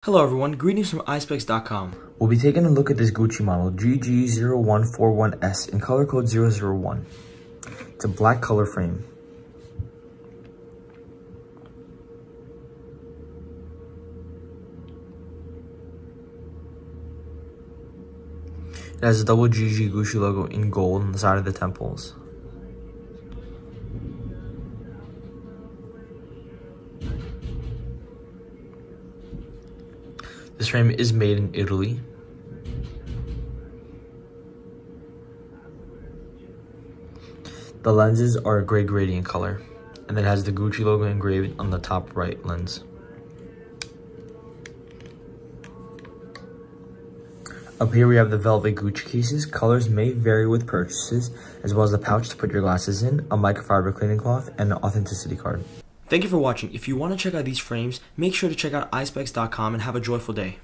Hello everyone, greetings from Eyespecs.com. We'll be taking a look at this Gucci model, GG0141S, in color code 001. It's a black color frame. It has a double GG Gucci logo in gold on the side of the temples. This frame is made in Italy. The lenses are a gray gradient color, and it has the Gucci logo engraved on the top right lens. Up here we have the velvet Gucci cases. Colors may vary with purchases, as well as a pouch to put your glasses in, a microfiber cleaning cloth, and an authenticity card. Thank you for watching. If you want to check out these frames, make sure to check out Eyespecs.com and have a joyful day.